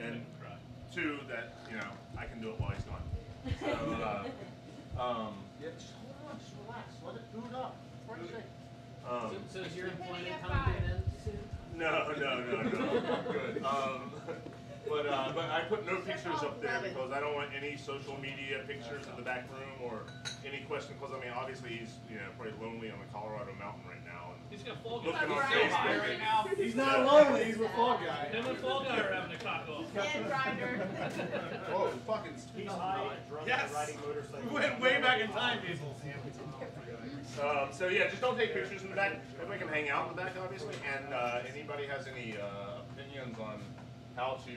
and two, that I can do it while he's gone. So, yeah, just hold on, just relax, let it boot up. So is your employment coming to an end soon? No, good. But I put no pictures up there because I don't want any social media pictures in the back room or any question. Because I mean, obviously he's probably lonely on the Colorado mountain right now. And he's got Fall Guy. Looking on Facebook right now. He's not lonely. He's with Fall Guy. Him and Fall Guy are having a cock off. Dead rider. Oh, fucking He's high, drunk, yes. riding motorcycle. We went way back in time, people. So yeah, just don't take pictures in the back. Everybody can hang out in the back, obviously. And anybody has any opinions on how to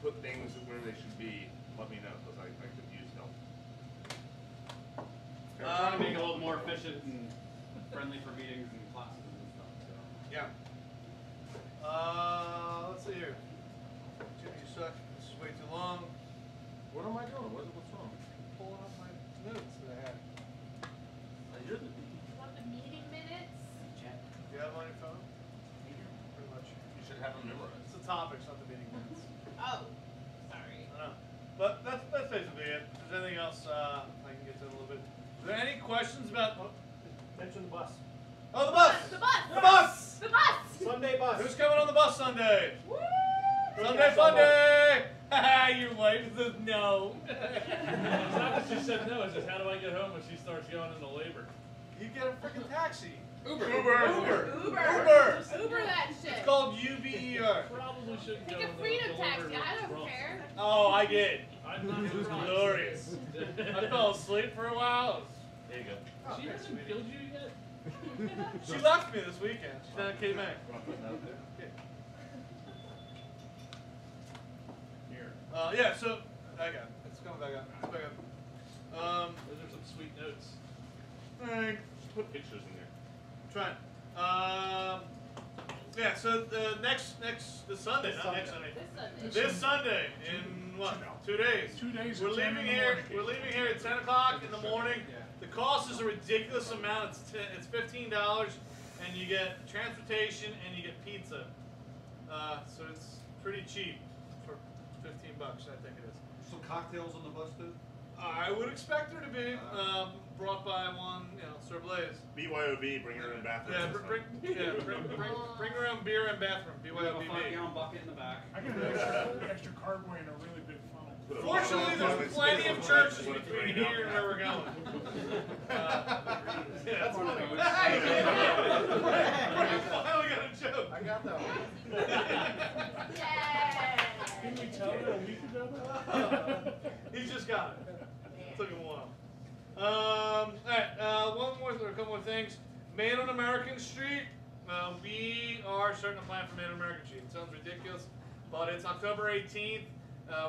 put things where they should be, let me know, because I could use help. We're trying to make it a little more efficient and friendly for meetings and classes and stuff. So. Yeah. Let's see here. Jimmy, you suck. This is way too long. What am I doing? What's wrong? Pulling up my notes that I had. You're the You want the meeting minutes? Do you have them on your phone? Pretty much. You should have them memorized. It's the topics, not the meeting minutes. Oh, sorry. I know. But that's basically it. If there's anything else, I can get to in a little bit. Is there any questions about... Mention the bus. Oh, the bus! The bus! The bus! The bus! Sunday bus. Who's coming on the bus Sunday? Woo! Sunday fun day! Haha, your wife says no. It's not that she said no, it's just how do I get home when she starts going into labor? You get a freaking taxi. Uber. Uber that shit. It's called UBER. Probably shouldn't Take go a on the freedom delivery taxi. I with don't drunk. care. Oh, I did. I'm not It was surprised. glorious. I fell asleep for a while. There you go. She hasn't killed you yet? She left me this weekend. She's down at Cape May. Here. Yeah, so I got it. It's coming back up. It's back up. Those are some sweet notes. Thanks. Just put pictures in there. Trying. Yeah, so this Sunday, not next Sunday. This Sunday in what? 2 days. 2 days. We're leaving here. We're leaving here at 10 o'clock in the morning. The cost is a ridiculous amount. It's $15, and you get transportation and you get pizza. So it's pretty cheap for $15, I think it is. Some cocktails on the bus too? I would expect her to be brought by one, Sir Blaze. BYOB, bring your own bathroom. Yeah, bring her own beer and bathroom. We have a BYOB. 5-gallon bucket in the back. I got an extra carboy and a really big funnel. Fortunately, there's plenty of churches between here and where we're going. Yeah, that's funny. I only got a joke. I got that one. Yay! Didn't we tell her a week ago? He just got it. Took him a while. All right, a couple more things. Man on American Street. We are starting to plan for Man on American Street. It sounds ridiculous, but it's October 18th.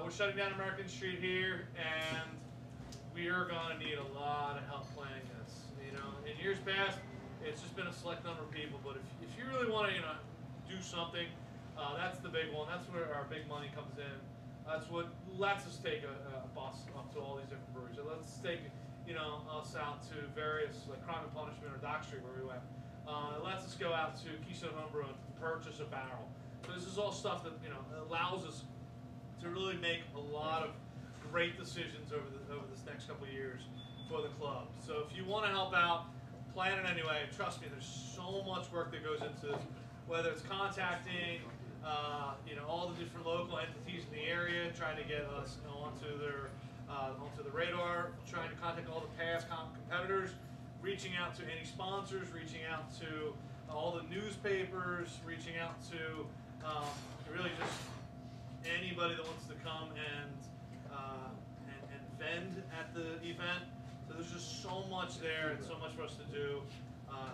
We're shutting down American Street here, and we are going to need a lot of help planning this. In years past, it's just been a select number of people, but if you really want to, do something, that's the big one. That's where our big money comes in. That's what lets us take a bus up to all these different breweries. It lets us take, us out to various, like Crime and Punishment or Dock Street where we went. It lets us go out to Keystone Homebrew and purchase a barrel. So this is all stuff that, allows us to really make a lot of great decisions over this next couple of years for the club. So if you want to help out, plan it anyway. Trust me, there's so much work that goes into this, whether it's contacting all the different local entities in the area, trying to get us onto the radar, trying to contact all the past competitors, reaching out to any sponsors, reaching out to all the newspapers, reaching out to really just anybody that wants to come and vend at the event. So there's just so much there and so much for us to do.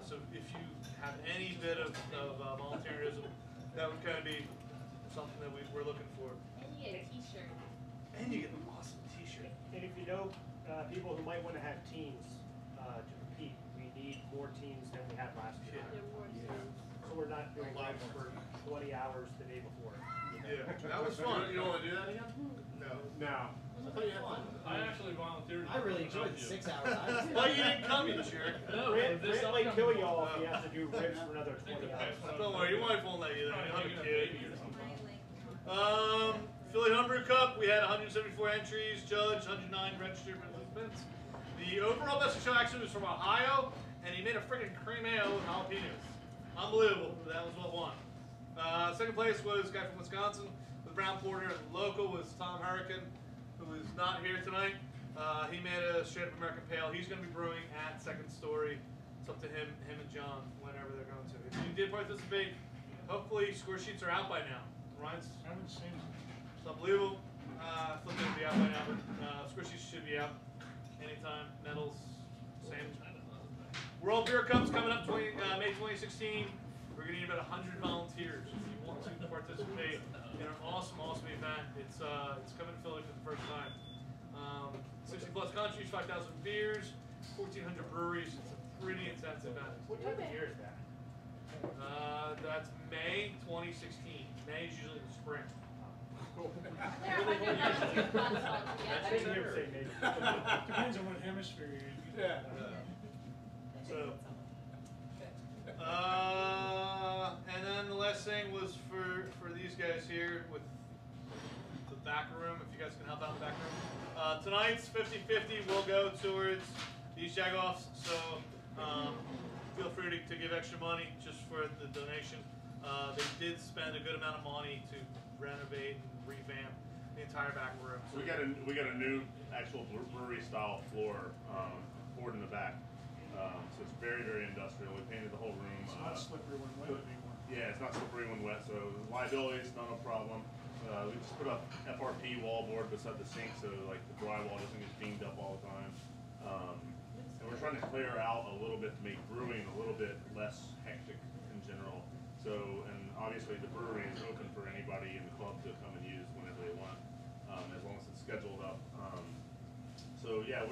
So if you have any bit of volunteerism, that would kind of be something that we're looking for. And you get a t-shirt. And you get an awesome t-shirt. And if you know people who might want to have teams to compete, we need more teams than we had last year. So we're not doing live for 20 hours the day before. Yeah, that was fun. You don't want to do that again? No. No. I thought you had fun. I actually volunteered. I really enjoyed the 6 hours. Well, you didn't come, you jerk. No, Brent this might upcoming- kill y'all if you have to do ribs for another 20 hours. Don't worry, your wife won't let you. You'll have a kid. Philly Homebrew Cup, we had 174 entries, judged, 109 registered participants. The overall best of show actually was from Ohio, and he made a freaking cream ale with jalapenos. Unbelievable. That was what won. Second place was a guy from Wisconsin with Brown Porter, and the local was Tom Hurricane, who is not here tonight. He made a straight up American Pale. He's going to be brewing at Second Story. It's up to him and John whenever they're going to. If you did participate, hopefully score sheets are out by now. Ryan's, I haven't seen it. it's unbelievable. I thought they'd be out by now, but score sheets should be out anytime. Medals, same. World Beer Cup's coming up May 2016. We're going to need about 100 volunteers if you want to participate in an awesome, awesome event. It's coming to Philly for the first time. 60 plus countries, 5,000 beers, 1,400 breweries. It's a pretty intense event. What time of year is that? That's May 2016. May is usually the spring. There are 100 volunteers all I together. didn't hear say maybe. Depends on what hemisphere you're in. Yeah. So, and then the last thing was for these guys here with the back room, if you guys can help out in the back room. Tonight's 50-50 will go towards these jagoffs, so feel free to give extra money just for the donation. They did spend a good amount of money to renovate and revamp the entire back room. So we got a new actual brewery style floor poured in the back. So it's very, very industrial. We painted the whole room. It's not slippery when wet anymore. Yeah, it's not slippery when wet, so liability is not a problem. We just put up FRP wallboard beside the sink, so like the drywall doesn't get beamed up all the time. And we're trying to clear out a little bit to make brewing a little bit less hectic in general. So, and obviously the brewery is open for anybody in the club to come and use whenever they want, as long as it's scheduled up. So yeah,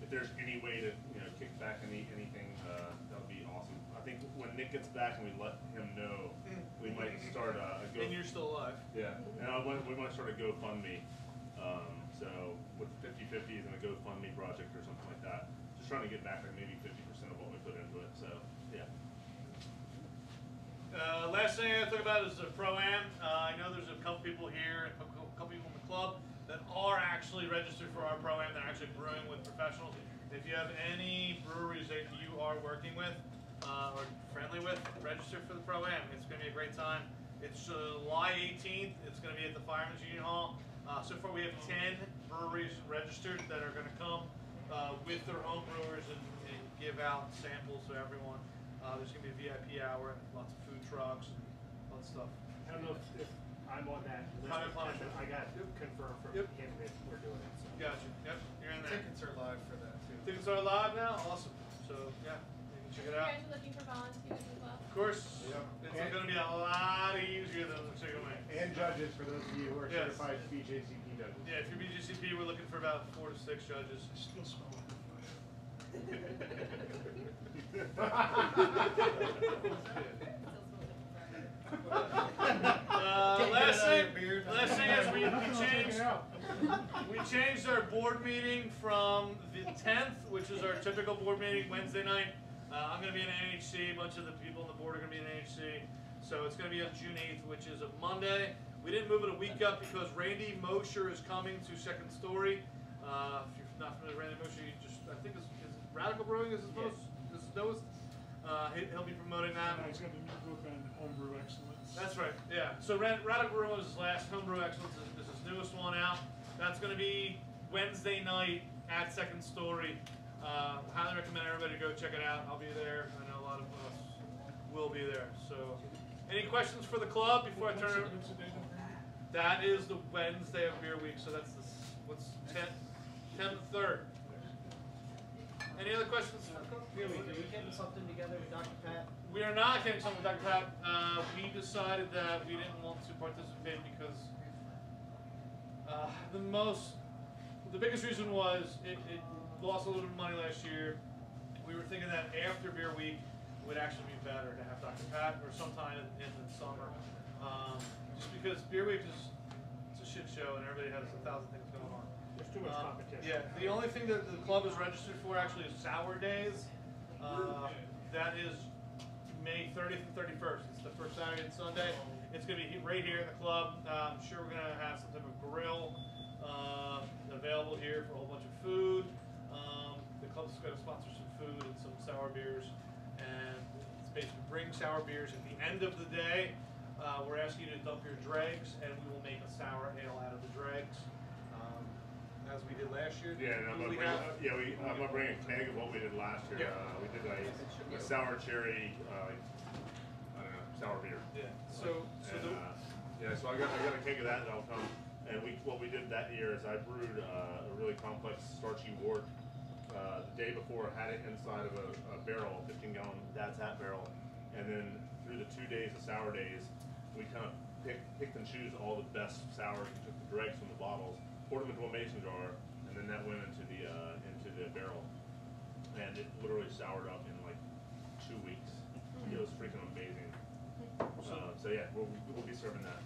if there's any way to kick back anything, that would be awesome. I think when Nick gets back and we let him know, we might start a And you're still alive. Yeah, and we might start a GoFundMe. So with 50-50 and a GoFundMe project or something like that. Just trying to get back like maybe 50% of what we put into it. So yeah. Last thing I talk about is the Pro-Am. I know there's a couple people here and a couple people in the club that are actually registered for our Pro-Am. They're actually brewing with professionals. If you have any breweries that you are working with or friendly with, register for the Pro-Am. It's going to be a great time. It's July 18th. It's going to be at the Fireman's Union Hall. So far we have 10 breweries registered that are going to come with their own brewers and give out samples to everyone. There's going to be a VIP hour and lots of food trucks and lots of stuff. I don't know if I'm on that list. I got confirmed from him that we're doing it. So. Gotcha. Yep, you're in there. Tickets are live for that too. Tickets are live now? Awesome. So, yeah, you can check it You out. guys are looking for volunteers as well? Of course, it's going to be a lot easier than the chicken wing. And judges, for those of you who are Yes. certified BJCP judges. Yeah, if you're BGCP, we're looking for about 4 to 6 judges. I still smell like last thing is we changed our board meeting from the 10th, which is our typical board meeting, Wednesday night. I'm going to be in NHC. A bunch of the people on the board are going to be in NHC. So it's going to be on June 8th, which is a Monday. We didn't move it a week up because Randy Mosher is coming to Second Story. If you're not familiar with Randy Mosher, I think is Radical Brewing is his newest. He'll be promoting that. he's got a new book on homebrew excellence. That's right, yeah. So Radical Brewing was his last. Homebrew Excellence is his newest one out. That's going to be Wednesday night at Second Story. Highly recommend everybody go check it out. I'll be there. I know a lot of us will be there. So, any questions for the club before I turn it? What's the date of it? That is the Wednesday of Beer Week. So that's what's 10th, 3rd. Any other questions? Are we getting something together with Dr. Pat? We are not getting something with Dr. Pat. We decided that we didn't want to participate because the biggest reason was it lost a little bit of money last year. We were thinking that after Beer Week would actually be better to have Dr. Pat or sometime in the summer. Just because Beer Week it's a shit show and everybody has 1,000 things going on. There's too much competition. Yeah, the only thing that the club is registered for actually is Sour Days. That is May 30th and 31st. It's the first Saturday and Sunday. It's going to be right here in the club. I'm sure we're going to have some type of grill available here for a whole bunch of food. The club's going to sponsor some food and some sour beers. And it's basically bring sour beers at the end of the day. We're asking you to dump your dregs, and we will make a sour ale out of the dregs. As we did last year. Yeah, and I'm gonna bring a keg of what we did last year. Yeah. We did a sour cherry, I don't know, sour beer. Yeah. So I got a keg of that that'll come. And what we did that year is I brewed a really complex starchy wort. The day before, had it inside of a barrel, 15-gallon Dad's Hat barrel, and then through the 2 days of sour days, we kind of picked and choose all the best sours. We took the dregs from the bottles, poured them into a mason jar, and then that went into the barrel, and it literally soured up in like 2 weeks. It was freaking amazing. So yeah, we'll be serving that.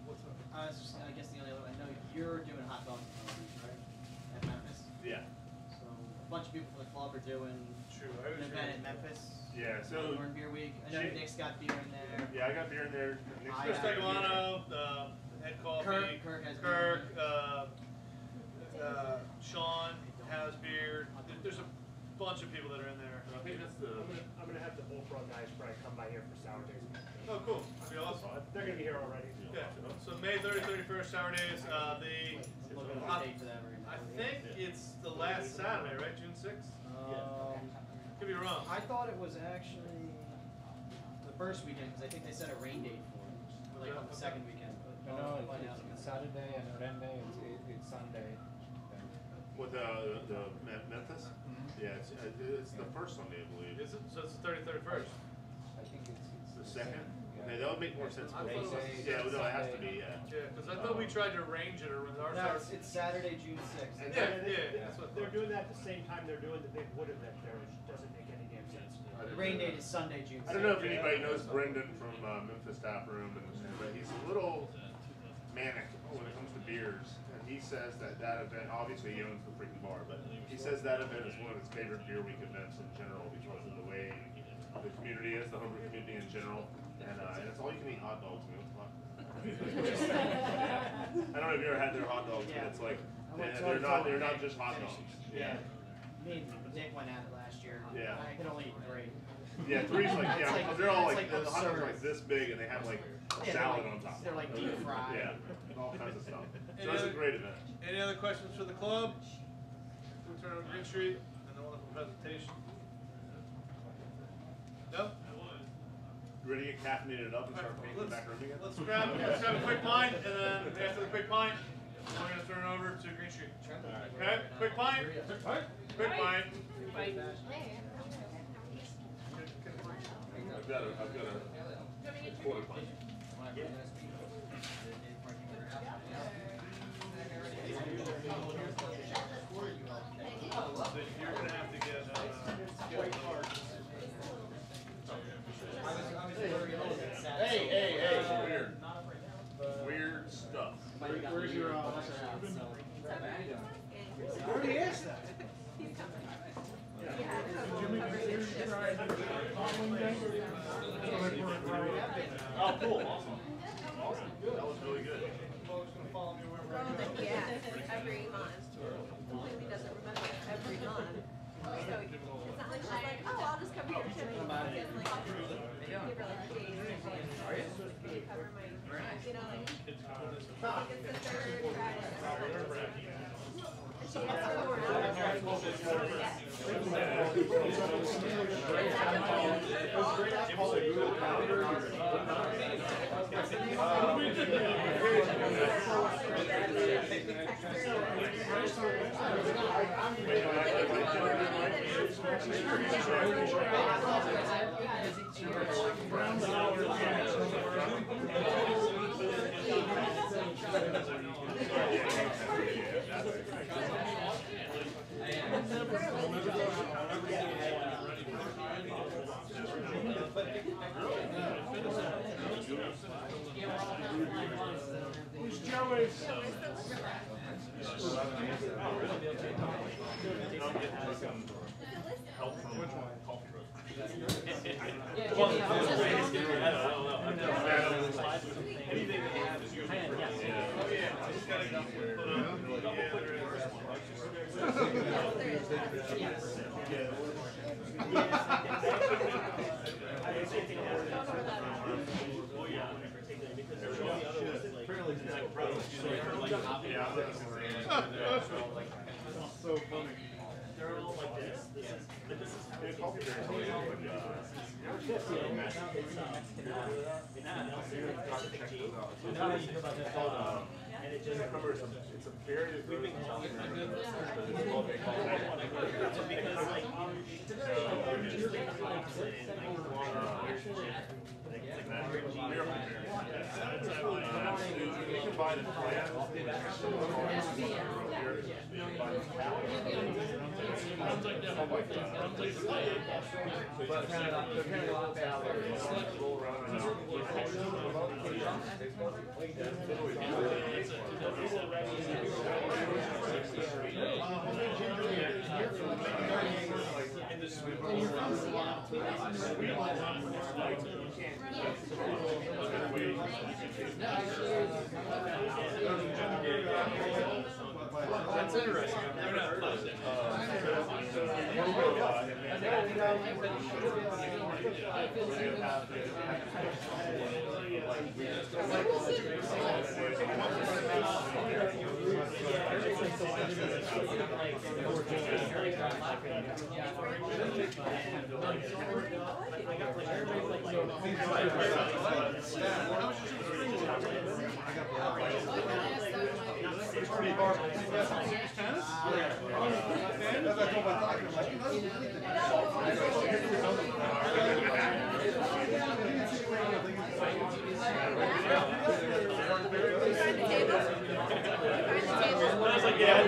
What's up? I guess the only other, I know you're doing hot dogs in the beach, right? At Memphis? Yeah. So a bunch of people from the club are doing an event in Memphis. Yeah. So During beer week. I know Nick's got beer in there. yeah, I got beer in there. Chris Steguano, Ed Coffee, Kirk has Kirk, beer. Sean has beer. There's a bunch of people that are in there. I think that's the. I'm gonna have the Bullfrog guys probably come by here for sour days. Oh, cool. That'd be awesome. They're gonna be here already. Yeah. So May 30th, 31st, sour days. Looking at the date for that right now. I think it's the last Saturday, right? June 6th? Could be wrong. I thought it was actually the first weekend because I think they set a rain date for it, or like on the second weekend. But No, I'll find out. it's Saturday and Sunday. It's Sunday. With the Memphis? Yeah, it's the first Sunday, I believe. Is it? So it's the 30th, 31st. I think it's The second? Yeah. Okay, that would make more sense. I thought it was- Yeah, no, it has to be, yeah. Yeah, because I thought we tried to arrange it or with our No, it's Saturday, June 6th. And Yeah, they're- that's what I They're thought. doing that at the same time they're doing the big wood event there, which doesn't make any damn sense. The rain date is Sunday, June 6th. I don't know if anybody knows Brendan from Memphis Tap Room, but he's a little manic when it comes to beers. And he says that event, obviously he owns the freaking bar, but he says that event is one of his favorite beer week events in general because of the way the community is, the homebrew community in general. And it's all you can eat hot dogs. I don't know if you ever had their hot dogs, but it's like they're not just hot dogs. Yeah. Me and Nick went at it last year. Yeah. I could only eat 3. Yeah, three's like It's like- they're all it's like like the hot dogs are absurd. like this big and they have like Yeah, salad they're on top. They're like deep fried. Yeah, all kinds of stuff. Any So it's a other- great event. Any other questions for the club? We turn over Green Street and the wonderful presentation. No? You ready to get caffeinated up and start painting the back room again? Let's grab a quick pint, and then after the quick pint, we're gonna turn it over to Green Street. Okay, quick pint? Quick pint. I've got a quarter pint. You're gonna have to get, Hey, weird stuff. Where's your Where he is that? Oh, cool, awesome. That was really good. Yeah, every month. Completely doesn't remember every month. So it's not like she's like, oh, I'll just come here today. And like, give her like days. Cover my, you know, like, it's the third Friday. And she gets her word. Who's Joey's? Help from coffee roast. Yeah, Jimmy, I was just So funny. They're all like this. This is and it just Remember, it's a very good because like you can buy the plan. Runs like that. Runs like the play. But they're kind of a lot better. That's interesting. I've never heard of I was like, yeah,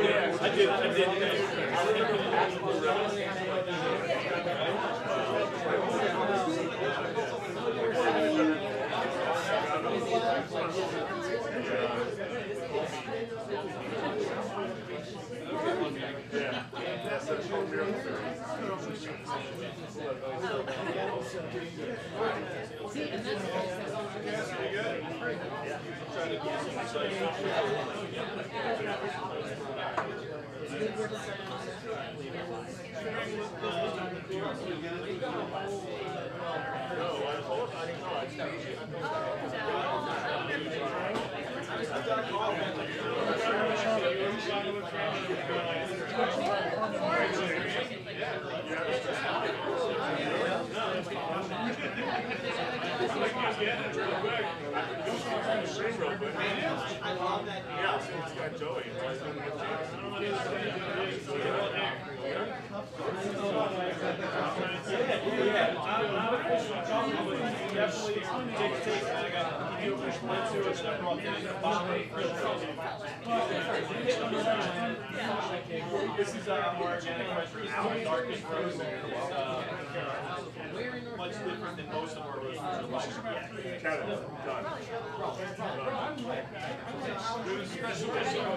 I love that. Yeah, it's got Joey. definitely dictates that I got to push one to it, and I brought that in the bottom. This is our organic restaurant. Our darkest rose is much different than most of our roses are like. There's a special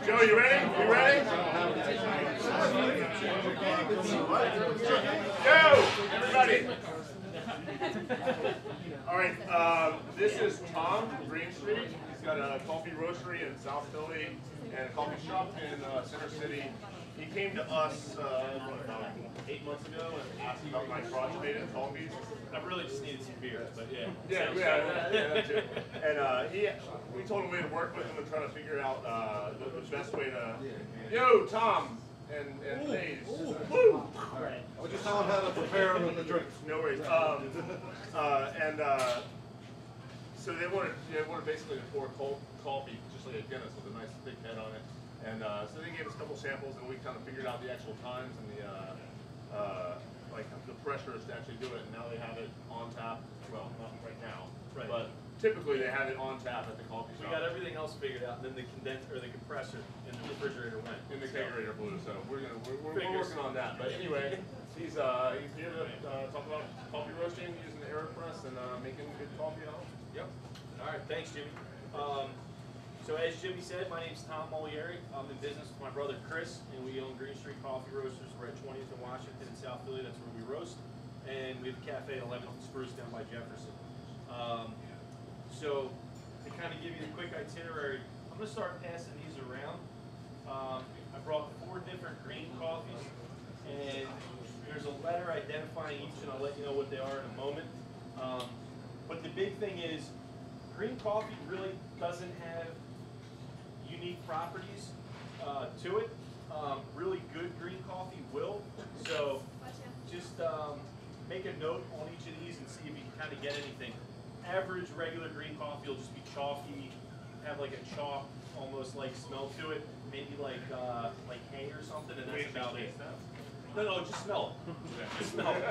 Joe, you ready? You ready? Joe, everybody. All right, this is Tom from Green Street. He's got a coffee roastery in South Philly and a coffee shop in Center City. He came to us about 8 months ago and asked about my crotch-made coffees. I really just needed some beer, but yeah. Yeah, that too. And we told him we'd work with him and try to figure out the best way to. Yo, Tom and Blaze. Woo! I'll just tell him how to prepare the drinks. No worries. So they wanted basically to pour cold coffee, just like a Guinness with a nice thick head on it. And so they gave us a couple samples, and we kind of figured out the actual times and the pressures to actually do it. And now they have it on tap. Well, not right now, Right. but typically they have it on tap at the coffee We shop. got everything else figured out, and then the condenser or the compressor in the refrigerator went. In the kegerator blew, so we're working on that. But anyway, he's here to talk about coffee roasting using the AeroPress and making good coffee at home. Yep. All right, thanks, Jimmy. So as Jimmy said, my name's Tom Molieri. I'm in business with my brother Chris, and we own Green Street Coffee Roasters. We're at 20th and Washington in South Philly. That's where we roast. And we have a cafe at 11th and Spruce down by Jefferson. So to kind of give you the quick itinerary, I'm going to start passing these around. I brought 4 different green coffees, and there's a letter identifying each, and I'll let you know what they are in a moment. But the big thing is, green coffee really doesn't have unique properties to it. Really good green coffee will. So just make a note on each of these and see if you can kind of get anything. Average regular green coffee will just be chalky, have like a chalk, almost like smell to it, maybe like hay or something, and that's about it. No, just smell it. Just smell it.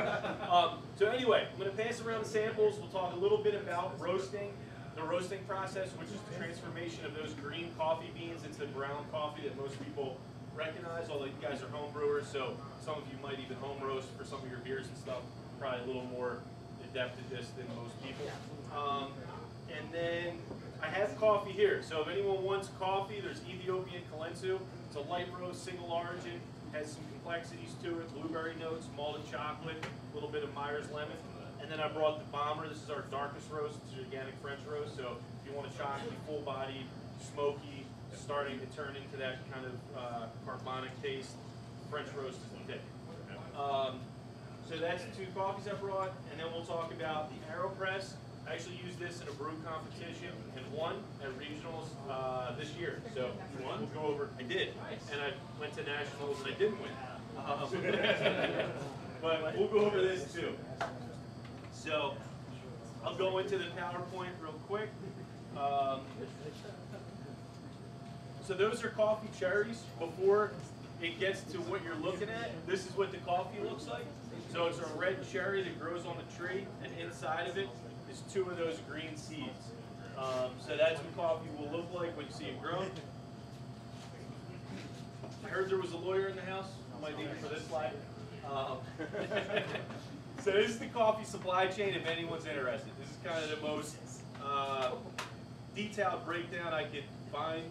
So anyway, I'm going to pass around the samples. We'll talk a little bit about roasting, the roasting process, which is the transformation of those green coffee beans into the brown coffee that most people recognize, although you guys are home brewers, so some of you might even home roast for some of your beers and stuff, probably a little more adept at this than most people. And then I have coffee here, so if anyone wants coffee, there's Ethiopian Kalensu. It's a light roast, single origin, has some complexities to it, blueberry notes, malted chocolate, a little bit of Myers lemon. And then I brought the Bomber. This is our darkest roast. It's an organic French roast, so if you want a chocolatey, full-bodied, smoky, starting to turn into that kind of carbonic taste, French roast is the tip. So that's the 2 coffees I brought, and then we'll talk about the AeroPress. I actually used this in a brew competition and won at regionals this year. So we'll go over. I did, and I went to nationals and I didn't win. But we'll go over this too. So I'll go into the PowerPoint real quick. So those are coffee cherries. Before it gets to what you're looking at, this is what the coffee looks like. So it's a red cherry that grows on the tree, and inside of it is 2 of those green seeds. So that's what coffee will look like when you see it grown. I heard there was a lawyer in the house. I might need it for this slide. So this is the coffee supply chain if anyone's interested. This is kind of the most detailed breakdown I could find.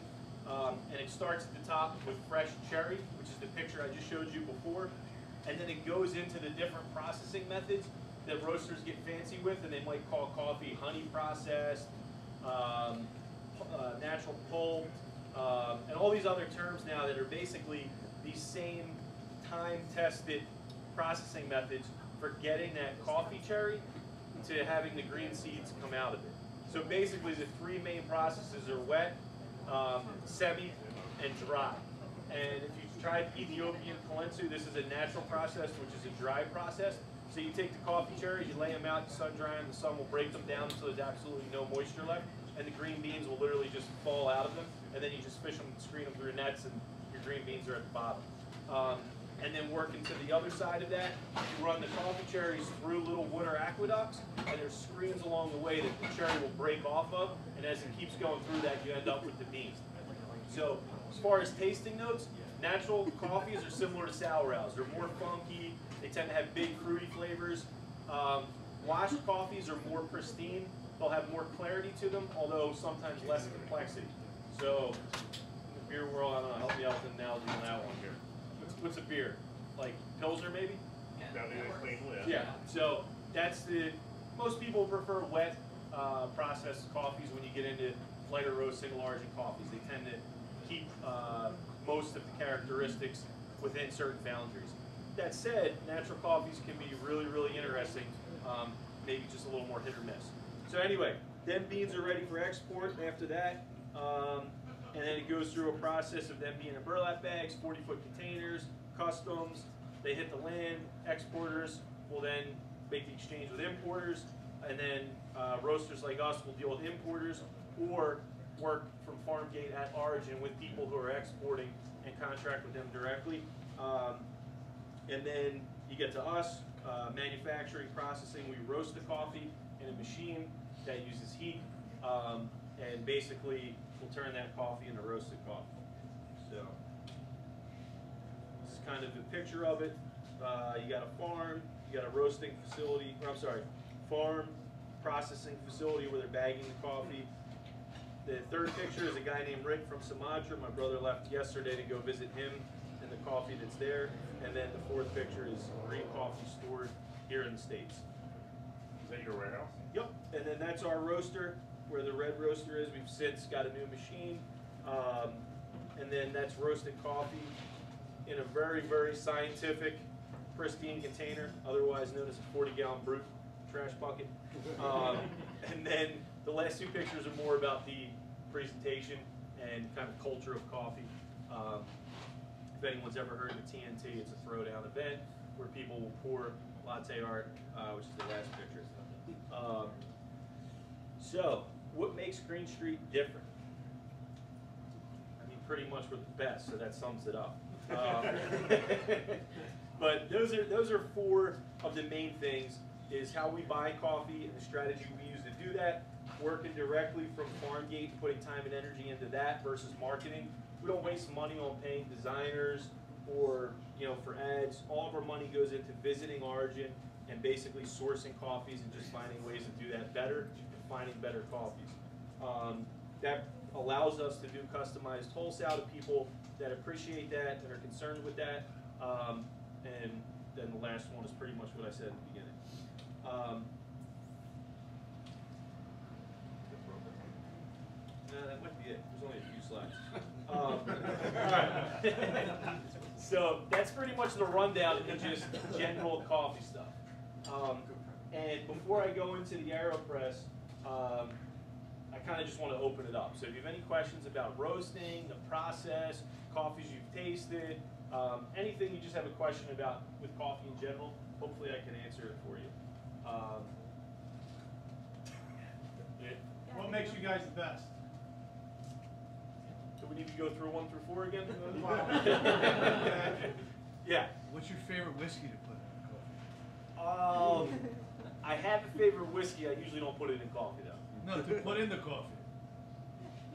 And it starts at the top with fresh cherry, which is the picture I just showed you before. And then it goes into the different processing methods that roasters get fancy with, and they might call coffee honey processed, natural pull, and all these other terms now that are basically these same time-tested processing methods for getting that coffee cherry to having the green seeds come out of it. So basically the 3 main processes are wet, semi, and dry. And if you've tried Ethiopian Kalensu, this is a natural process, which is a dry process. So you take the coffee cherries, you lay them out, you sun dry them, the sun will break them down so there's absolutely no moisture left, and the green beans will literally just fall out of them, and then you just fish them, screen them through nets, and your green beans are at the bottom. and then working to the other side of that, you run the coffee cherries through little water aqueducts, and there's screens along the way that the cherry will break off of, and as it keeps going through that, you end up with the beans. So as far as tasting notes, natural coffees are similar to sour ales. They're more funky, they tend to have big fruity flavors. Washed coffees are more pristine, they'll have more clarity to them, although sometimes less complexity. So in the beer world, I don't know, help me out with an analogy on that one here. What's a beer? Like Pilsner maybe? That'd be a clean lid. Yeah, so that's most people prefer wet processed coffees when you get into lighter roast single origin coffees. They tend to keep most of the characteristics within certain boundaries. That said, natural coffees can be really, really interesting, maybe just a little more hit or miss. So anyway, then beans are ready for export after that. And then it goes through a process of them being in burlap bags, 40-foot containers, customs. They hit the land. Exporters will then make the exchange with importers, and then roasters like us will deal with importers or work from farm gate at origin with people who are exporting and contract with them directly. And then you get to us, manufacturing, processing. We roast the coffee in a machine that uses heat, and basically we'll turn that coffee into roasted coffee. So this is kind of the picture of it. You got a farm, you got a roasting facility, or I'm sorry, farm processing facility where they're bagging the coffee. The third picture is a guy named Rick from Sumatra. My brother left yesterday to go visit him and the coffee that's there. And then the fourth picture is green coffee stored here in the States. Is that your warehouse? Yep, and then that's our roaster, where the red roaster is. We've since got a new machine. And then that's roasted coffee in a very, very scientific, pristine container, otherwise known as a 40-gallon brute trash bucket. And then the last two pictures are more about the presentation and kind of culture of coffee. If anyone's ever heard of the TNT, it's a throwdown event where people will pour latte art, which is the last picture. So, what makes Green Street different? I mean, pretty much we're the best, so that sums it up. But those are four of the main things, is how we buy coffee and the strategy we use to do that, working directly from farm gate and putting time and energy into that versus marketing. We don't waste money on paying designers or for ads. All of our money goes into visiting origin and basically sourcing coffees and just finding ways to do that better and finding better coffees. That allows us to do customized wholesale to people that appreciate that are concerned with that. And then the last one is pretty much what I said at the beginning. No, that might be it. There's only a few slides. All right. So that's pretty much the rundown into just general coffee stuff. And before I go into the AeroPress, I kind of just want to open it up. So if you have any questions about roasting, the process, coffees you've tasted, anything you just have a question about with coffee in general, hopefully I can answer it for you. What makes you guys the best? Do we need to go through 1 through 4 again? Yeah. What's your favorite whiskey to put in coffee? I have a favorite whiskey. I usually don't put it in coffee though. No, to put in the coffee.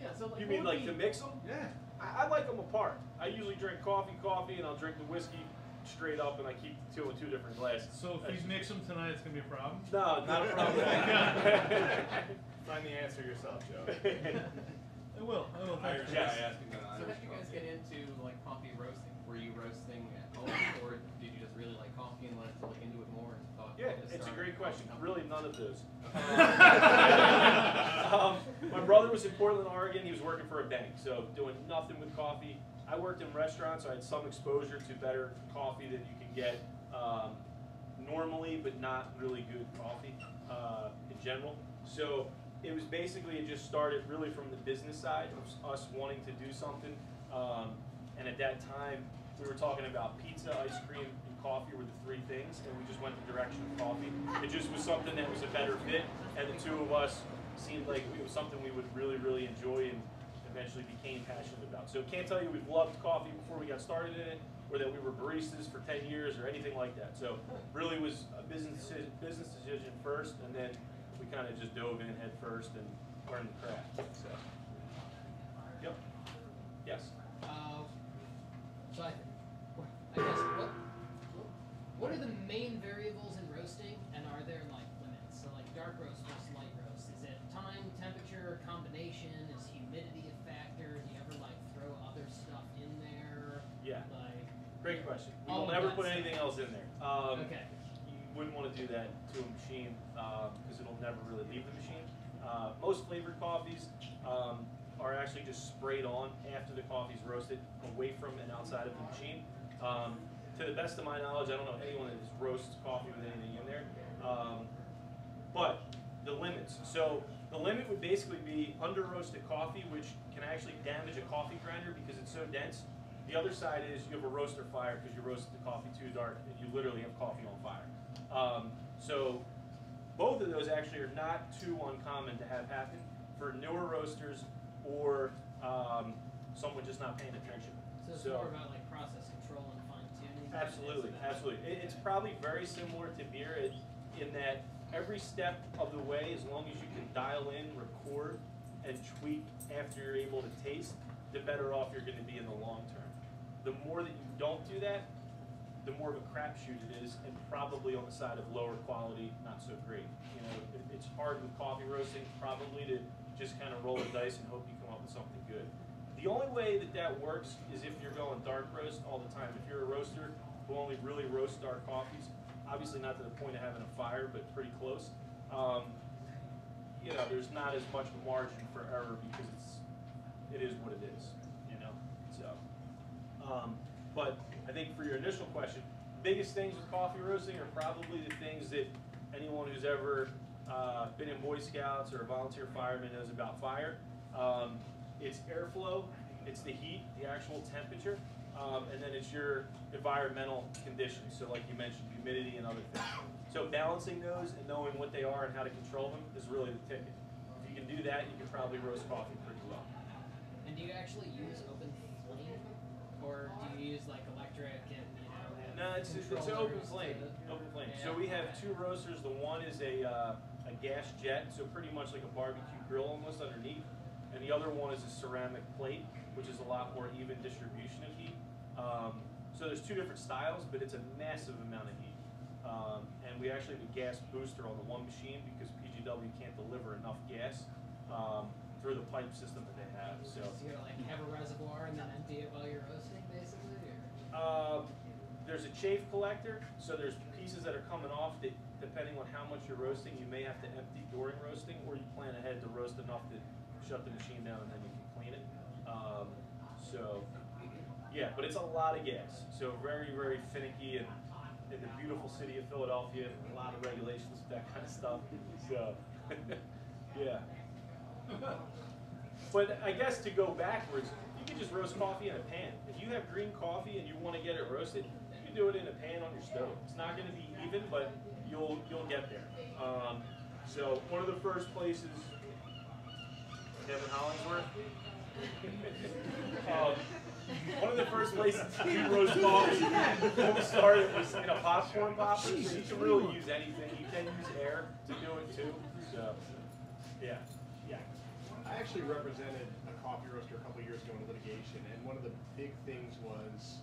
Yeah, so like You mean like to mix them? Yeah. I like them apart. I usually drink coffee, and I'll drink the whiskey straight up, and I keep the two in 2 different glasses. So if you mix them tonight, it's gonna be a problem. No, not a problem. Find the answer yourself, Joe. I will. Irish Yes. guy asking that. So how did you guys get into like coffee roasting? Were you roasting at home, or did you just really like coffee and wanted to look into it more and thought? Yeah, "Oh, this it's a started great a coffee question. company"? Really, none of those. My brother was in Portland, Oregon. He was working for a bank, so doing nothing with coffee. I worked in restaurants, so I had some exposure to better coffee than you can get normally, but not really good coffee in general. So it was basically, it just started really from the business side of us wanting to do something. And at that time, we were talking about pizza, ice cream, and coffee were the 3 things, and we just went the direction of coffee. It just was something that was a better fit, and the 2 of us seemed like it was something we would really, really enjoy and eventually became passionate about. So can't tell you we've loved coffee before we got started in it, or that we were baristas for 10 years or anything like that. So really was a business decision first, and then we kind of just dove in head first and learned the craft. So, yep. Yes. So I guess what are the main variables in roasting, and are there like limits? So like dark roast versus light roast, is it time, temperature, combination? Is humidity a factor? Do you ever like throw other stuff in there? Yeah. Like Great question. We all will of never that put stuff. anything else in there. Okay. You wouldn't want to do that to a machine because it'll never really leave the machine. Most flavored coffees are actually just sprayed on after the coffee's roasted, away from and outside of the machine. To the best of my knowledge, I don't know anyone that just roasts coffee with anything in there. But the limits. So the limit would basically be under roasted coffee, which can actually damage a coffee grinder because it's so dense. The other side is you have a roaster fire because you roasted the coffee too dark and you literally have coffee on fire. So both of those actually are not too uncommon to have happen for newer roasters or someone just not paying attention. So it's more about like process control and fine tuning. Absolutely, absolutely. It's probably very similar to beer in that every step of the way, as long as you can dial in, record, and tweak after you're able to taste, the better off you're going to be in the long term. The more that you don't do that, the more of a crapshoot it is, and probably on the side of lower quality, not so great. You know, it's hard with coffee roasting probably to just kind of roll the dice and hope you come up with something good. The only way that that works is if you're going dark roast all the time. If you're a roaster who only really roasts dark coffees, obviously not to the point of having a fire, but pretty close. You know, there's not as much margin for error because it is what it is. You know, so. But I think for your initial question, biggest things with coffee roasting are probably the things that anyone who's ever been in Boy Scouts or a volunteer fireman knows about fire. It's airflow, it's the heat, the actual temperature, and then it's your environmental conditions. So like you mentioned, humidity and other things. So balancing those and knowing what they are and how to control them is really the ticket. If you can do that, you can probably roast coffee pretty well. And do you actually use open flame, or do you use like electric and No, it's an open flame. Open flame. Yeah. So we have two roasters. The one is a gas jet, so pretty much like a barbecue grill almost underneath. And the other one is a ceramic plate, which is a lot more even distribution of heat. So there's two different styles, but it's a massive amount of heat. And we actually have a gas booster on the one machine because PGW can't deliver enough gas through the pipe system that they have. So you gotta like have a reservoir and then empty it while you're roasting, basically? Or? There's a chafe collector, so there's pieces that are coming off that, depending on how much you're roasting, you may have to empty during roasting, or you plan ahead to roast enough to shut the machine down and then you can clean it. So, yeah, but it's a lot of gas. So very, very finicky, and in the beautiful city of Philadelphia, a lot of regulations, that kind of stuff. So, yeah. But I guess to go backwards, you can just roast coffee in a pan. If you have green coffee and you want to get it roasted, you can do it in a pan on your stove. It's not going to be even, but you'll get there. So one of the first places, Kevin Hollingsworth. One of the first places to roast coffee when we started was in a popcorn popper. So you can really use anything. You can use air to do it too. So, yeah. Yeah. I actually represented a coffee roaster a couple years ago in litigation, and one of the big things was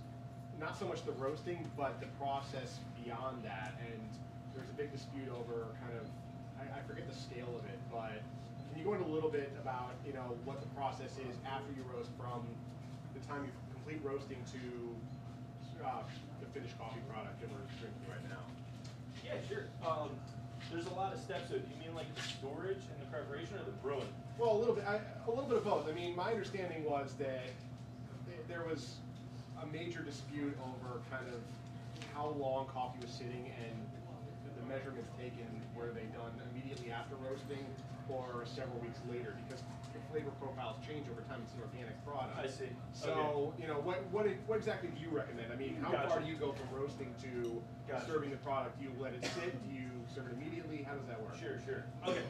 not so much the roasting, but the process beyond that. And there was a big dispute over kind of, I forget the scale of it, but can you go into a little bit about, you know, what the process is after you roast from the time you complete roasting to the finished coffee product that we're drinking right now? Yeah, sure. There's a lot of steps. So do you mean like the storage and the preparation, or the brewing? Well, a little bit of both. I mean, my understanding was that there was a major dispute over kind of how long coffee was sitting and the measurements taken. Were they done immediately after roasting or several weeks later? Because the flavor profiles change over time. It's an organic product. I see. So, Okay. you know, what exactly do you recommend? I mean, how far do you go from roasting to serving the product? Do you let it sit? Do you serve it immediately? How does that work? Sure, sure. Okay.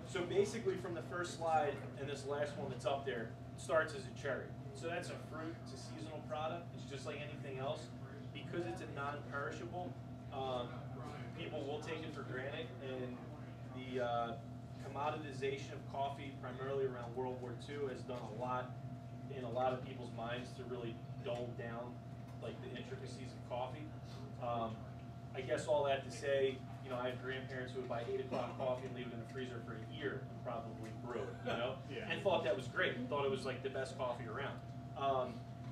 So basically from the first slide and this last one that's up there, it starts as a cherry. So that's a fruit, it's a seasonal product, it's just like anything else. Because it's a non-perishable, people will take it for granted, and the commoditization of coffee, primarily around World War II, has done a lot in a lot of people's minds to really dull down like the intricacies of coffee. I guess all that to say, you know, I had grandparents who would buy 8 o'clock coffee and leave it in the freezer for a year and probably brew it, you know, Yeah. and thought that was great, thought it was like the best coffee around.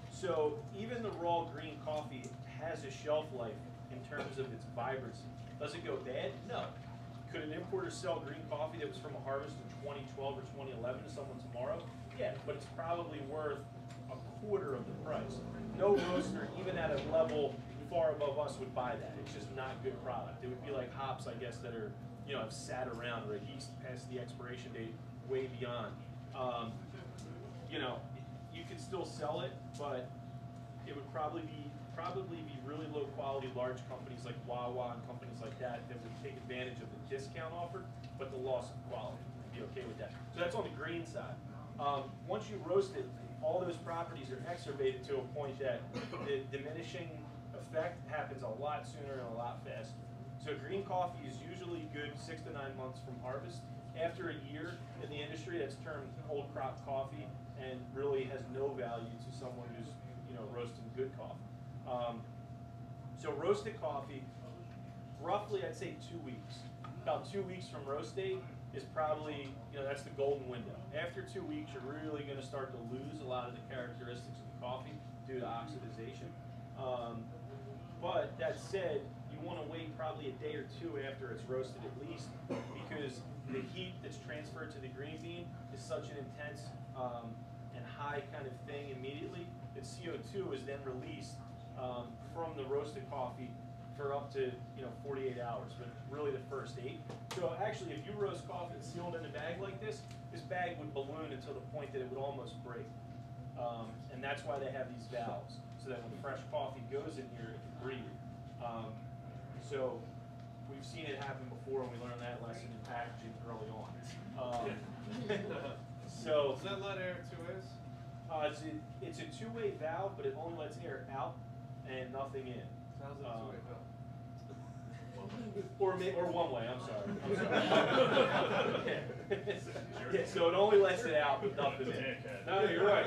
So even the raw green coffee has a shelf life in terms of its vibrancy. Does it go bad? No. Could an importer sell green coffee that was from a harvest in 2012 or 2011 to someone tomorrow? Yeah, but it's probably worth a quarter of the price. No roaster, even at a level far above us, would buy that. It's just not good product. It would be like hops, I guess, that are, you know, have sat around or at least past the expiration date way beyond. You know, you could still sell it, but it would probably be really low quality large companies like Wawa and companies like that that would take advantage of the discount offered, but the loss of quality. Be okay with that. So that's on the green side. Once you roast it, all those properties are exacerbated to a point that the diminishing effect happens a lot sooner and a lot faster. So green coffee is usually good 6 to 9 months from harvest. After a year in the industry, that's termed old crop coffee and really has no value to someone who's, you know, roasting good coffee. So roasted coffee, roughly I'd say 2 weeks. About 2 weeks from roast date is probably, you know, that's the golden window. After 2 weeks, you're really going to start to lose a lot of the characteristics of the coffee due to oxidization. But that said, you want to wait probably a day or two after it's roasted at least, because the heat that's transferred to the green bean is such an intense and high kind of thing immediately that CO2 is then released from the roasted coffee for up to, you know, 48 hours, but really the first 8. So actually, if you roast coffee and sealed in a bag like this bag would balloon until the point that it would almost break. And that's why they have these valves, so that when fresh coffee goes in here, it can breathe. So we've seen it happen before, and we learned that lesson in packaging early on. So Does that let air two ways? it's a two-way valve, but it only lets air out and nothing in. How's it two-way valve? Or one way, I'm sorry. Yeah, so it only lets it out, but nothing in. No, you're right.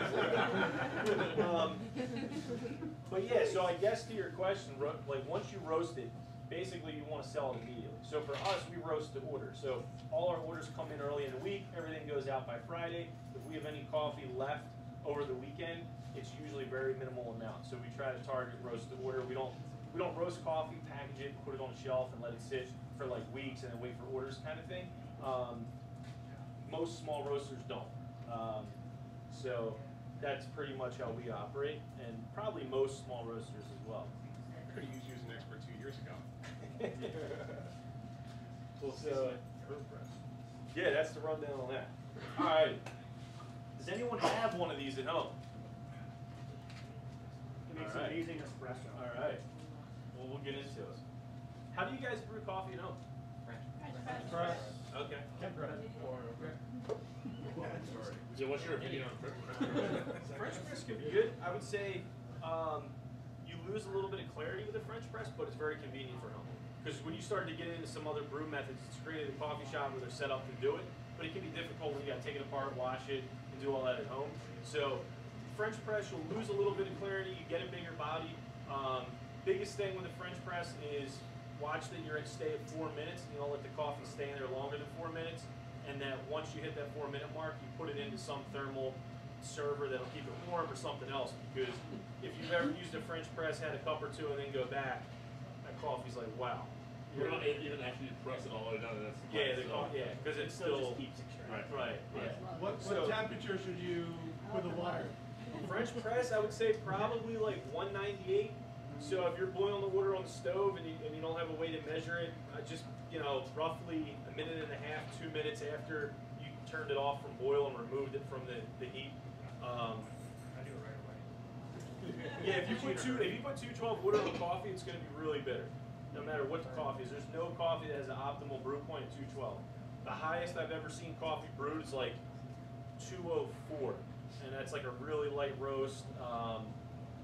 But yeah, so I guess to your question, like once you roast it, basically you want to sell it immediately. So for us, we roast to order. So all our orders come in early in the week, everything goes out by Friday. If we have any coffee left over the weekend, it's usually very minimal amount. So we try to target roast to order. We don't roast coffee, package it, put it on a shelf, and let it sit for like weeks and then wait for orders kind of thing. Most small roasters don't. So that's pretty much how we operate, and probably most small roasters as well. I could have used you as an expert 2 years ago. So, yeah, that's the rundown on that. All right. Does anyone have one of these at home? It makes All right. amazing espresso. All right. Well, we'll get into it. How do you guys brew coffee at home? French press. Okay. So what's your opinion on French press can be good. I would say you lose a little bit of clarity with a French press, but it's very convenient for home. Because when you start to get into some other brew methods, it's great at a coffee shop where they're set up to do it, but it can be difficult when you got to take it apart, wash it, and do all that at home. So French press, you'll lose a little bit of clarity, you get a bigger body. Biggest thing with the French press is watch that you're at stay at 4 minutes, and you don't let the coffee stay in there longer than 4 minutes. And that once you hit that 4-minute mark, you put it into some thermal server that'll keep it warm or something else. Because if you've ever used a French press, had a cup or two, and then go back, that coffee's like, wow. You're not even actually press it all the way down. That's Yeah, because it's still just keeps extracting. right. Yeah. What temperature should you put the water? French press, I would say probably like 198. So if you're boiling the water on the stove and you don't have a way to measure it, just, you know, roughly a minute and a half, 2 minutes after you turned it off from boil and removed it from the heat. I do it right away. Yeah, if you put 212 water on coffee, it's going to be really bitter, no matter what the coffee is. There's no coffee that has an optimal brew point at 212. The highest I've ever seen coffee brewed is like 204. and that's like a really light roast.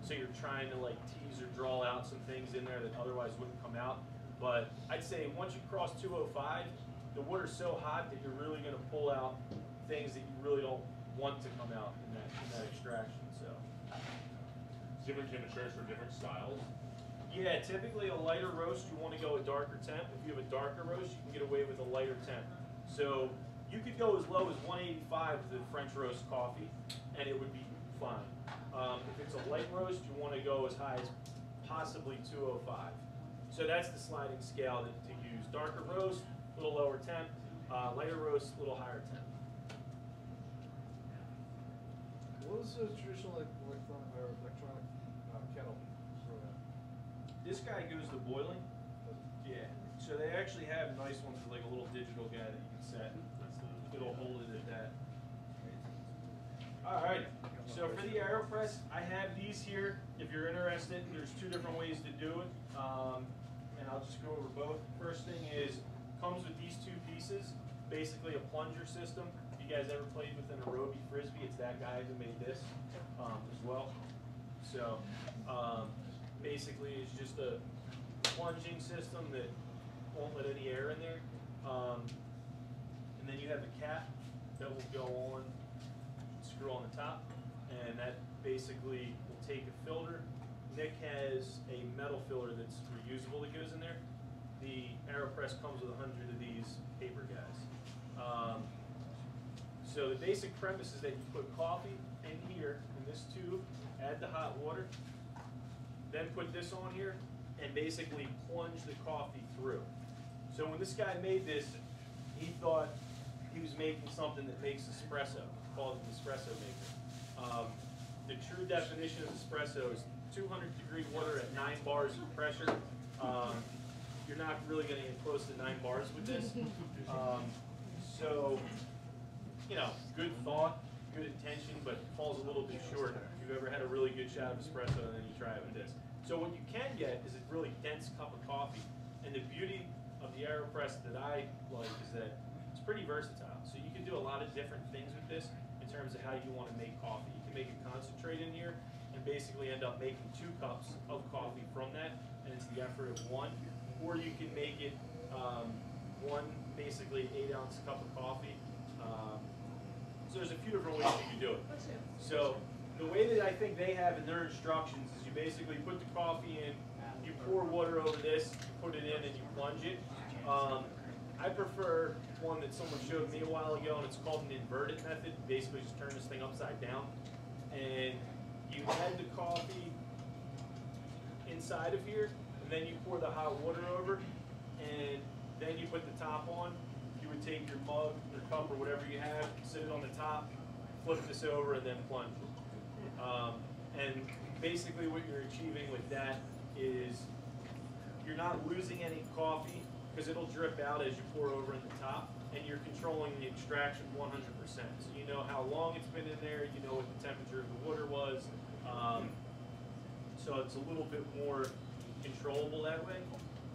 So you're trying to like tease or draw out some things in there that otherwise wouldn't come out. But I'd say once you cross 205, the water's so hot that you're really going to pull out things that you really don't want to come out in that extraction. So Different temperatures for different styles. yeah, typically a lighter roast you want to go a darker temp. If you have a darker roast, you can get away with a lighter temp. So you could go as low as 185 with a French roast coffee, and it would be fine. If it's a light roast, you want to go as high as possibly 205. So that's the sliding scale to use. Darker roast, a little lower temp. Lighter roast, a little higher temp. What was the traditional electronic kettle? This guy goes to boiling. Yeah. So they actually have nice ones with like a little digital guy that you can set. It'll hold it at that. All right. So for the AeroPress, I have these here. If you're interested, there's two different ways to do it, and I'll just go over both. First thing is, comes with these two pieces, basically a plunger system. If you guys ever played with an aerobie frisbee, it's that guy who made this as well. So basically, it's just a plunging system that won't let any air in there. And then you have a cap that will go on, screw on the top, and that basically will take a filter. Nick has a metal filler that's reusable that goes in there. The AeroPress comes with 100 of these paper guys. So the basic premise is that you put coffee in here in this tube, add the hot water, then put this on here, and basically plunge the coffee through. So when this guy made this, he thought he was making something that makes espresso, called an espresso maker. The true definition of espresso is 200-degree water at 9 bars of pressure. You're not really going to get close to 9 bars with this. So, you know, good thought, good intention, but falls a little bit short. If you've ever had a really good shot of espresso and then you try it with this. So what you can get is a really dense cup of coffee. And the beauty of the AeroPress that I like is that it's pretty versatile. So you can do a lot of different things with this in terms of how you want to make coffee. You can make it concentrate in here and basically end up making 2 cups of coffee from that, and it's the effort of 1. Or you can make it one basically 8-ounce cup of coffee. So there's a few different ways you can do it. So the way that I think they have in their instructions is you basically put the coffee in, you pour water over this, you put it in, and you plunge it. I prefer one that someone showed me a while ago, and it's called an inverted method. You basically just turn this thing upside down, and you add the coffee inside of here, and then you pour the hot water over, and then you put the top on. You would take your mug or cup or whatever you have, sit it on the top, flip this over, and then plunge it. And basically what you're achieving with that is you're not losing any coffee because it'll drip out as you pour over in the top, and you're controlling the extraction 100%. So you know how long it's been in there, you know what the temperature of the water was, so it's a little bit more controllable that way.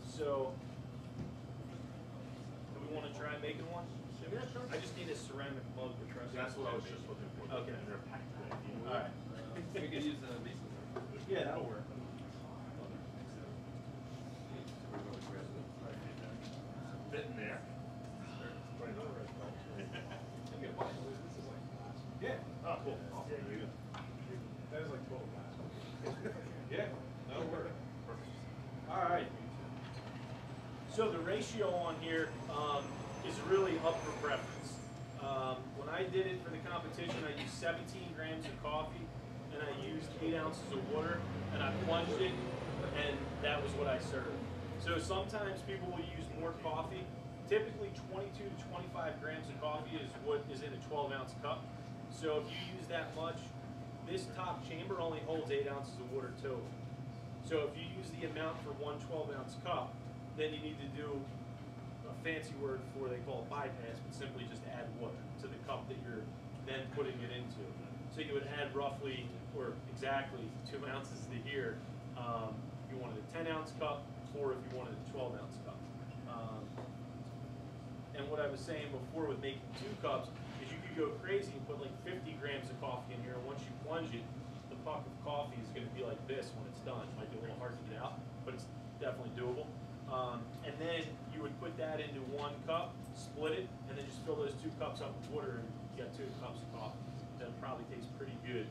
So do we want to try making one? Yeah, sure. I just need a ceramic mug to try. That's what I was just looking for. Okay. They're packed with it. All right. We could use the mason. Yeah, that'll work. Fit in there. Yeah. Oh, cool. That is like 12 glass. Yeah, that'll work. Perfect. All right. So the ratio on here is really up for preference. When I did it for the competition, I used 17 grams of coffee, and I used 8 ounces of water, and I plunged it, and that was what I served. So sometimes people will use more coffee. Typically 22 to 25 grams of coffee is what is in a 12-ounce cup. So if you use that much, this top chamber only holds 8 ounces of water total. So if you use the amount for one 12-ounce cup, then you need to do a fancy word for, they call it bypass, but simply just add water to the cup that you're then putting it into. So you would add roughly, or exactly, 2 ounces to here. If you wanted a 10-ounce cup, or if you wanted a 12-ounce cup. And what I was saying before with making 2 cups is you could go crazy and put like 50 grams of coffee in here plunge it, the puck of coffee is going to be like this when it's done. It might be a little hard to get out, but it's definitely doable. And then you would put that into 1 cup, split it, and then just fill those 2 cups up with water, and you got 2 cups of coffee. That'll probably taste pretty good,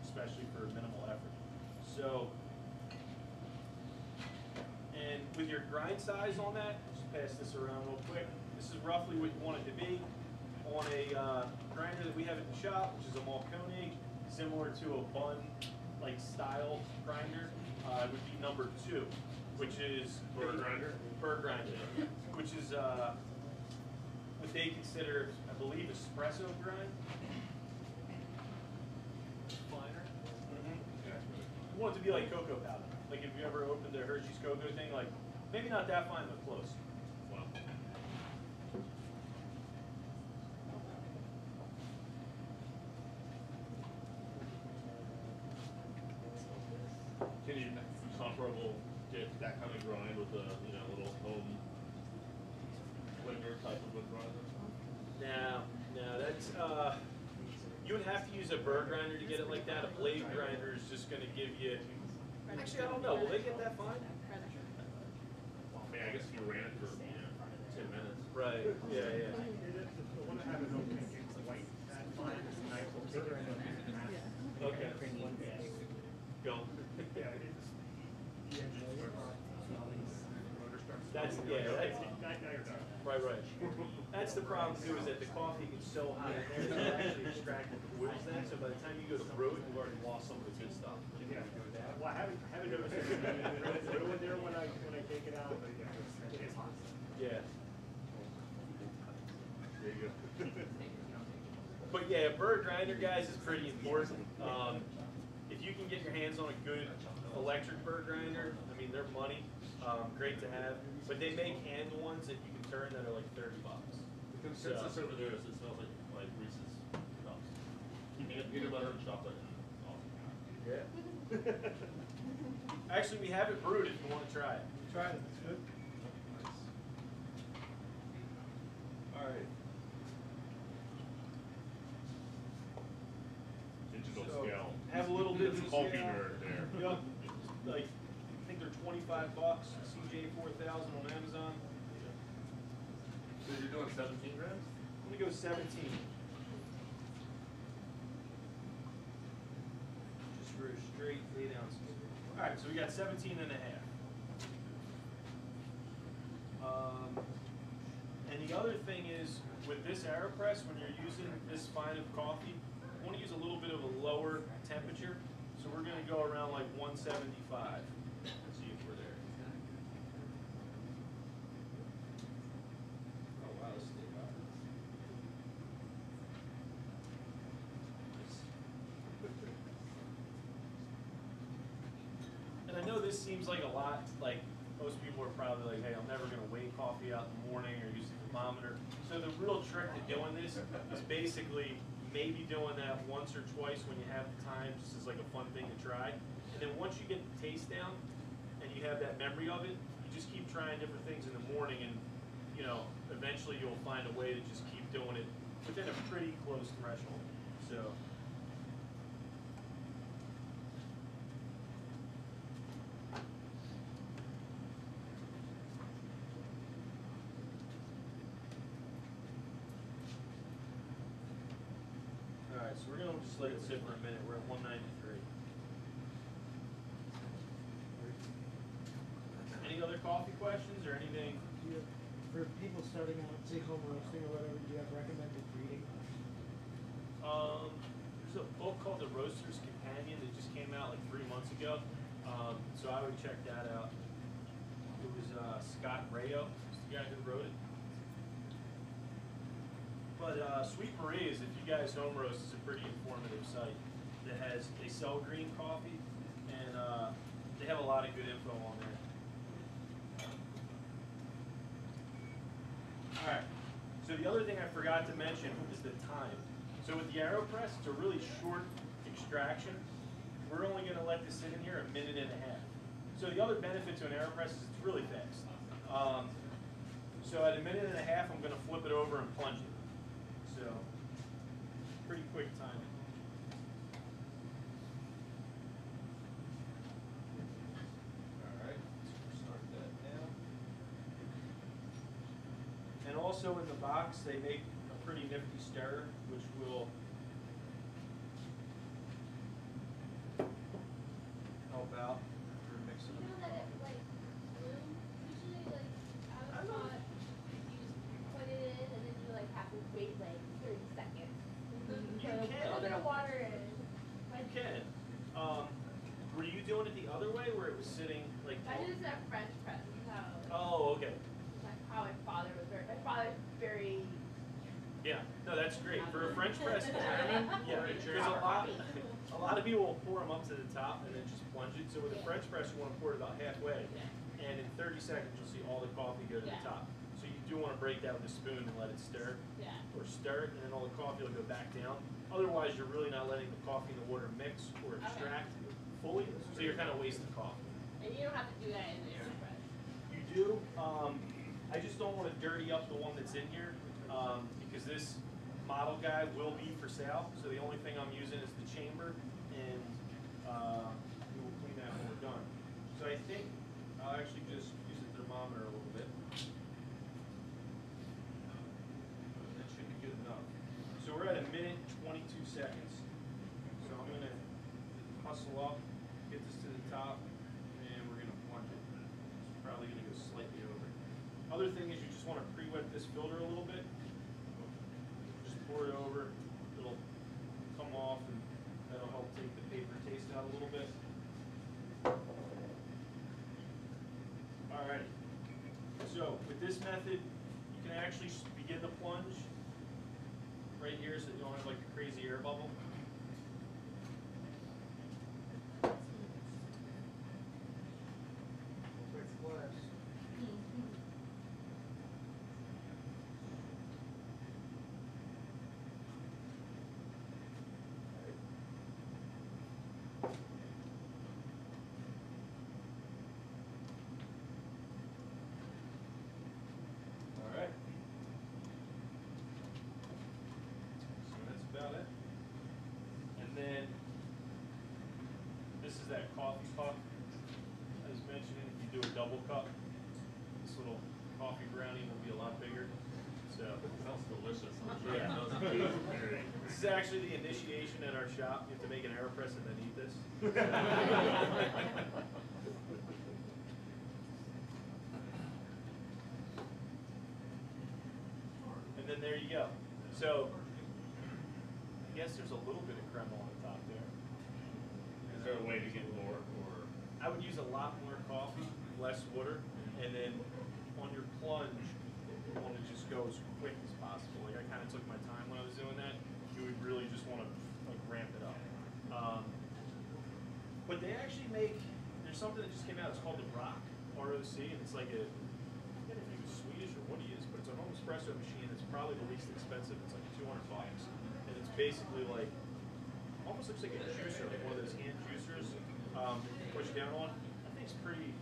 especially for minimal effort. So, and with your grind size on that, just pass this around real quick. This is roughly what you want it to be. On a grinder that we have at the shop, which is a Malcone, similar to a bun-like style grinder, it would be number 2, which is Burr grinder? Burr grinder, which is what they consider, I believe, espresso grind. Finer. You want it to be like cocoa powder. Like if you ever opened a Hershey's cocoa thing, like maybe not that fine, but close. Wow. Can you comparable get that kind of grind with a little home blender type of a grinder? No, that's you would have to use a burr grinder to get it like that. A blade grinder is just going to give you. Actually, I don't know. Will they get that fine? I mean, I guess if you ran it for 10 minutes. Right. Yeah. The one I have is okay, it's white, that fine, it's nice, it's bigger and Okay. Go. Yeah, it is. The engine motor starts. That's Now you're done. Right. That's the problem too, is that the coffee gets so hot in there that it actually extracted the oils then. So by the time you go to brew it, you've already lost some of the good stuff. Yeah. Well, I haven't noticed it. It's new in there when I take it out, but yeah, it is hot. Yeah. There you go. But yeah, a burr grinder, guys, is pretty important. If you can get your hands on a good electric burr grinder, I mean, they're money. Great to have. But they make hand ones that you can turn that are like $30. The consensus over there is it smells like Reese's cups. Peanut butter and chocolate and coffee. Yeah. Actually, we have it brewed if you want to try it. Try it, it's good. All right. Digital So, scale. have a little bit of Coffee scale. nerd there. Yep. Like, I think they're $25. CJ 4000 on Amazon. So you're doing 17 grams? I'm gonna go 17. Just for a straight 8 ounces. All right, so we got 17 and a half. And the other thing is, with this AeroPress, when you're using this fine of coffee, you want to use a little bit of a lower temperature. So we're going to go around like 175. Let's see if we're there. Oh wow, this stayed hot. And I know this seems like a lot, like most people are probably like, hey, I'm never going to weigh coffee out in the morning or use the thermometer. So the real trick to doing this is basically maybe doing that once or twice when you have the time, just as like a fun thing to try. And then once you get the taste down and you have that memory of it, you just keep trying different things in the morning, and eventually you'll find a way to just keep doing it within a pretty close threshold. So. Alright, so we're going to just let it sit for a minute. We're at 193. Any other coffee questions or anything? For people starting out, say home roasting or whatever, do you have recommended breeding? There's a book called The Roaster's Companion that just came out like 3 months ago. So I would check that out. It was Scott Rayo, the guy who wrote it. But Sweet Maria's, if you guys home roast, is a pretty informative site that they sell green coffee, and they have a lot of good info on there. Alright, so the other thing I forgot to mention is the time. So with the AeroPress, it's a really short extraction. We're only going to let this sit in here 1.5 minutes. So the other benefit to an AeroPress is it's really fast. So at 1.5 minutes, I'm going to flip it over and plunge it. So, pretty quick timing. also in the box, they make a pretty nifty stirrer, which will help out for mixing You them. know that it like usually like I was taught you just put it in and then you like have to wait like 30 seconds. You For can. a little bit of water in. You can. Were you doing it the other way where it was sitting like? I did this at French press. How Oh, okay. like how my father was very Yeah. No, that's great for a French press German. Yeah, because a lot of people will pour them up to the top and then just plunge it. So with a French press, you want to pour it about halfway, and in 30 seconds you'll see all the coffee go to the top. So you do want to break that with a spoon and let it stir, or stir it, and then all the coffee will go back down. Otherwise, you're really not letting the coffee and the water mix or extract fully, so you're kind of wasting coffee. And you don't have to do that in the AeroPress. You do. I just don't want to dirty up the one that's in here because this model guide will be for sale. So the only thing I'm using is the chamber, and we will clean that when we're done. So I think I'll actually just use the thermometer a little bit. That should be good enough. So we're at 1 minute 22 seconds. So I'm going to hustle up, get this to the top, and we're going to plunge it. It's probably going to go slightly over. Other thing is you just want to pre-wet this filter a little bit. Just pour it over. It'll come off, and that'll help take the paper taste out a little bit. Alrighty. So with this method, you can actually begin the plunge right here so you don't have like a crazy air bubble. Alright. So that's about it. And then this is that coffee puck I was mentioning. If you do a double cup, this little coffee brownie will be a lot bigger. So Sounds delicious. Yeah. Very. this is actually the initiation at our shop. You have to make an AeroPress and then eat this. And then there you go. So I guess there's a little bit of crema on the top there. Is there a way to get more, or? I would use a lot more coffee, less water, and then on your plunge, you want to just go as quick as possible. Like I kind of took my time when I was doing that. You would really just want to like ramp it up. But they actually make, there's something that just came out. It's called the Rock, ROC, and it's like a, I forget if it was Swedish or what it is, but it's a home espresso machine. It's probably the least expensive. It's like $200, and it's basically like almost looks like a juicer, like one of those hand juicers. You push down on. I think it's pretty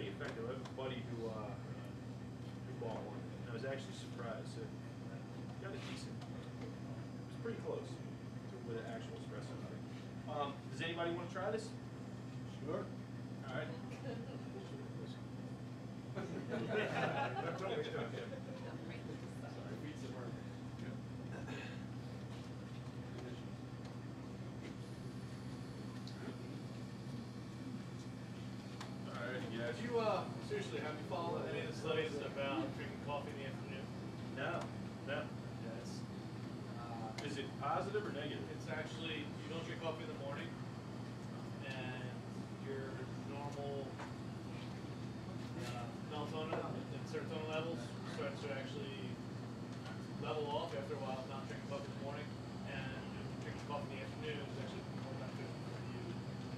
effective. I have a buddy who bought one, and I was actually surprised. It got a decent. It was pretty close to what an actual espresso would be. Does anybody want to try this? Sure. All right. Alrighty, guys. Do you seriously have you followed any of the studies about drinking coffee in the afternoon? No. Yeah, it's Is it positive or negative? it's actually you don't drink coffee in the morning, and your normal melatonin and serotonin levels start to actually level off after a while of not drinking coffee in the morning, and drinking coffee in the afternoon is actually more beneficial for you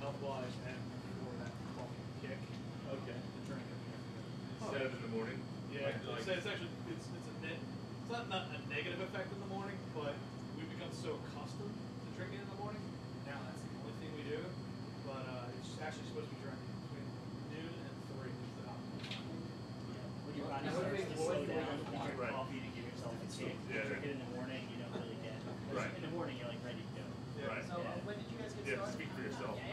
health-wise and for that coffee kick Okay. to drink in the afternoon. Instead of in the morning? Yeah, Like- it's actually it's not a negative effect in the morning, but we become so accustomed to drinking in the morning. Now that's the only thing we do, but it's actually supposed to be drinking between noon and 3 is the optimal time. When your body starts to slow down, you drink Right. coffee to give yourself a kick. Yeah, You drink it in the morning, you don't really get. Right. In the morning, you're like ready to go. Right. So when did you guys get You have to started? speak for yourself. If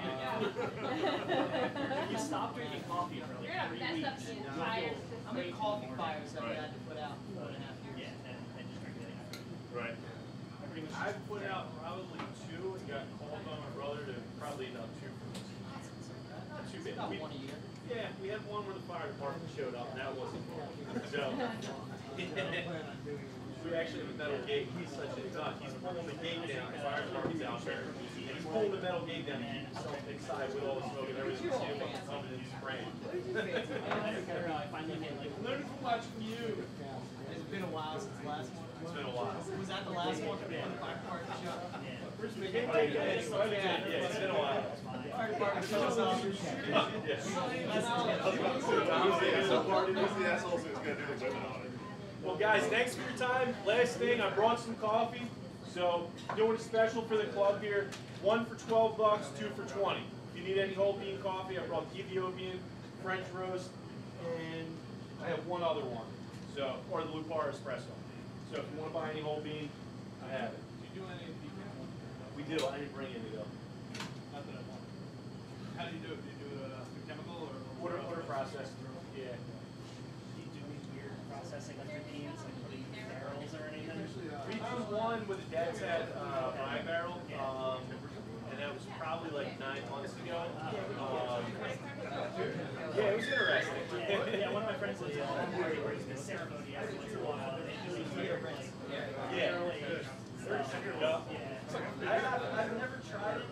you stop drinking coffee for like You're gonna 3 mess up weeks, the you'll entire feel system. How many great coffee in the morning. fires have we Right. had to put out? 1.5 I've put out probably 2 and got called by my brother to probably about 2 for this. Not too bad. About one a year. Yeah, we had one where the fire department showed up, and that wasn't fun. So, we actually have a metal gate. He's such a nut. He's pulling the gate down. The fire department's out there. And he's pulling the metal gate down to keep himself inside with all the smoke and everything. See him coming in spraying. Learning from watching you. It's been a while since the last one. It's been a while. Was that the last one? The fire department shop? Yeah, it's been a while. Fire department shows up. Well, guys, thanks for your time. Last thing, I brought some coffee. So, doing a special for the club here. 1 for $12, 2 for 20. If you need any whole bean coffee, I brought Ethiopian, French roast, and I have one other one. So, or the Lupar espresso. So, if you want to buy any whole bean, I have it. Do you do any of the We do. I didn't bring any though. Not that I want. How do you do it? Do you do it through chemical or? Order process. Yeah. Do you do any weird processing of your beans, like putting barrels or anything? We did one with a dad's had rye barrel, and that was probably like 9 months ago. Yeah, it was interesting. Yeah, one of my friends is where he's the ceremony every once in a while. They do it here, like, I've never tried it.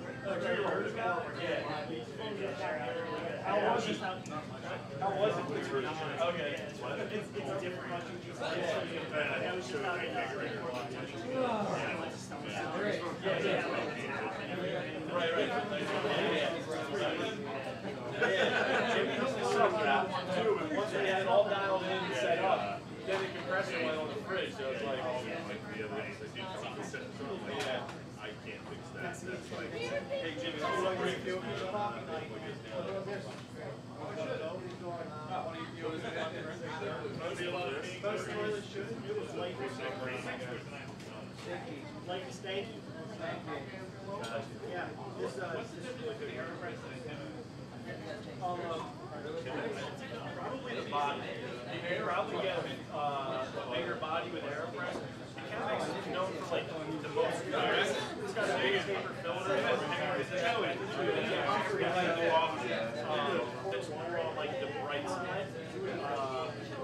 Yeah. How was it? How was it? Okay. It's different. I was just out in Jimmy used to suck it out too, and once we had it all dialed in and set up, then the compressor went on the fridge, so it's like, yeah. I can't fix that. That's like, Hey Jimmy, what do I bring you? like steak. Yeah. This probably the body. You can probably get a bigger body with AeroPress. It kind of makes it known for like the most. It's got a big paper filter. That's more on like the bright side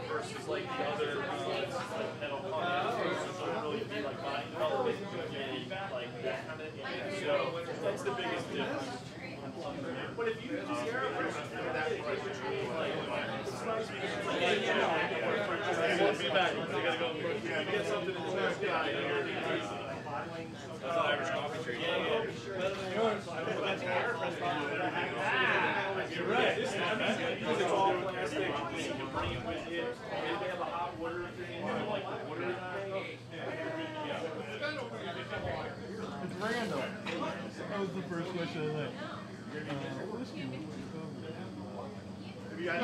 versus like the other like metal companies. So it really be like body development and like that kind of. So that's the biggest difference. But if you use AeroPress, it's nice because it's like, I won't be back. I gotta go get something in the next guy. That's an Irish coffee tree. You're right. This is all plastic. You can bring it with you. If they have a hot water thing, like the water thing. It's random. That was the first question I like. Have you guys